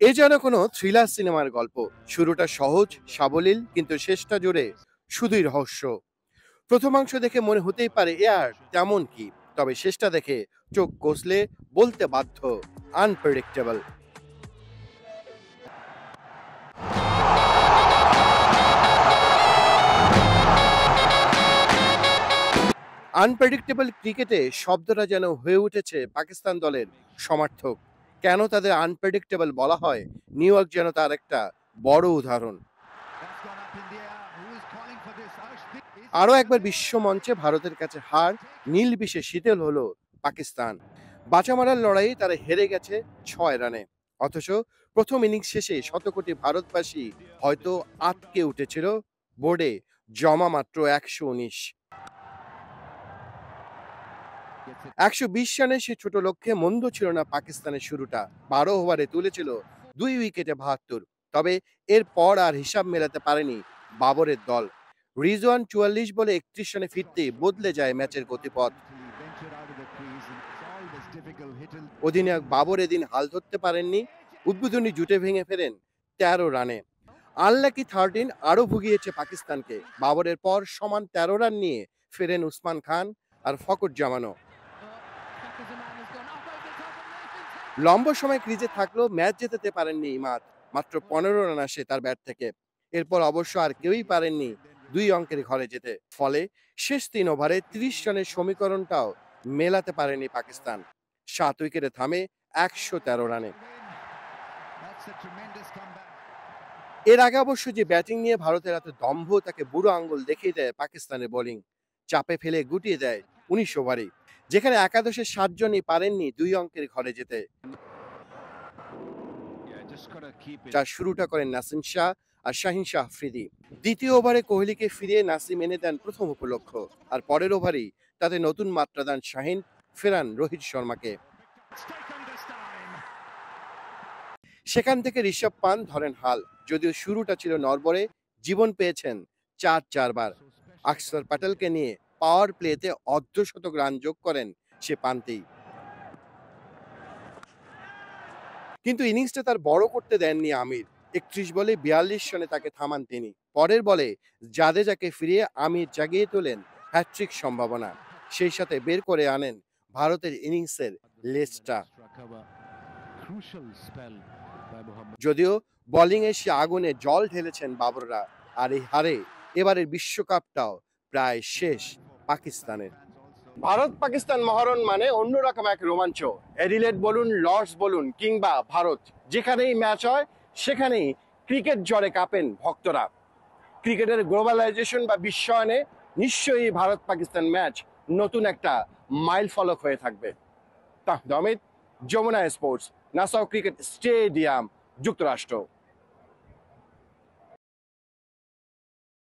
এ যেন কোনো থ্রিলার সিনেমার গল্প। শুরুটা সহজ সাবলীল, কিন্তু শেষটা জুড়ে শুধুই রহস্য। প্রথমাংশ দেখে মনে হতেই পারে এ আর তেমন কি, তবে শেষটা দেখে চোখ কষলে বলতে বাধ্য, আনপ্রেডিক্টেবল। আনপ্রেডিক্টেবল ক্রিকেটে শব্দটা যেন হয়ে উঠেছে পাকিস্তান দলের সমার্থক। কেন তাদের আনপ্রেডিক্টেবল বলা হয়, নিউ ইয়র্ক যেন তার একটা বড় উদাহরণ। আরও একবার বিশ্ব মঞ্চে ভারতের কাছে হার, নীল বিষে শীতল হলো পাকিস্তান। বাঁচা মারার লড়াইয়ে তারা হেরে গেছে 6 রানে। অথচ প্রথম ইনিংস শেষে শতকোটি ভারতবাসী হয়তো আটকে উঠেছিল, বোর্ডে জমা মাত্র 119। 120 রানে সে ছোট লক্ষ্যে মন্দ ছিল না পাকিস্তানের শুরুটা। 12 ওভারে তুলেছিল 2 উইকেটে 72। তবে এরপর আর হিসাব মেলাতে পারেনি বাবরের দল। রিজওয়ান 44 বলে 31 রানে ফিরতে বদলে যায় ম্যাচের গতিপথ। অধিনায়ক বাবর এদিন হাল ধরতে পারেননি, উদ্বোধনী জুটে ভেঙে ফেরেন 13 রানে। আনলাকি 13 আরও ভুগিয়েছে পাকিস্তানকে। বাবরের পর সমান 13 রান নিয়ে ফেরেন উসমান খান আর ফকর জামানও। লম্বা সময় ক্রিজে থাকলেও ম্যাচ জেতাতে পারেননি ইমাদ। মাত্র 15 রান আসে তার ব্যাট থেকে। এরপর অবশ্য আর কেউই পারেননি 2 অঙ্কের ঘরে যেতে। ফলে শেষ 3 ওভারে 30 রানের সমীকরণটাও মেলাতে পারেনি পাকিস্তান। 7 উইকেটে থামে 113 রানে। এর আগে অবশ্য যে ব্যাটিং নিয়ে ভারতের এত দম্ভ, তাকে বুড়ো আঙ্গুল দেখিয়ে দেয় পাকিস্তানের বোলিং। চাপে ফেলে গুটিয়ে দেয় 19 ওভারে, যেখানে একাদশের 7 জনই পারেননি 2 অঙ্কের ঘরে যেতে। যার শুরুটা করেন নাসিম শাহ আর শাহিন শাহ আফ্রিদি। দ্বিতীয় ওভারে কোহলিকে ফিরিয়ে নাসিম এনে দেন প্রথম উপলক্ষ, আর পরের ওভারেই তাতে নতুন মাত্রা দেন শাহিন, ফেরান রোহিত শর্মাকে। সেখান থেকে ঋষভ পান্থ ধরেন হাল। যদিও শুরুটা ছিল নড়বড়ে, জীবন পেয়েছেন 4 বার। আকসর প্যাটেলকে নিয়ে পাওয়ার প্লেতে অর্ধশতক রান যোগ করেন সে পান্তেই। কিন্তু ইনিংসটা তার বড় করতে দেননি আমির। 31 বলে 42 রানে তাকে থামান তিনি। পরের বলে জাদেজাকে ফিরিয়ে আমির জাগিয়ে তোলেন হ্যাট্রিক সম্ভাবনা। সেই সাথে বের করে আনেন ভারতের ইনিংসের লেজটা। যদিও বোলিংয়ে সে আগুনে জল ঢেলেছেন বাবররা। আর এই হারে এবারের বিশ্বকাপটাও প্রায় শেষ পাকিস্তানের। ভারত পাকিস্তান মহারণ মানে অন্যরকম এক রোমাঞ্চ। অ্যাডিলেড বলুন, লর্ডস বলুন, কিংবা ভারত, যেখানেই ম্যাচ হয় সেখানেই ক্রিকেট জ্বরে কাঁপেন ভক্তরা। ক্রিকেটের গ্লোবালাইজেশন বা বিশ্বায়নে নিশ্চয়ই ভারত পাকিস্তান ম্যাচ নতুন একটা মাইল ফলক হয়ে থাকবে। Tahmid, Jamuna sports, Nassau cricket stadium, যুক্তরাষ্ট্র।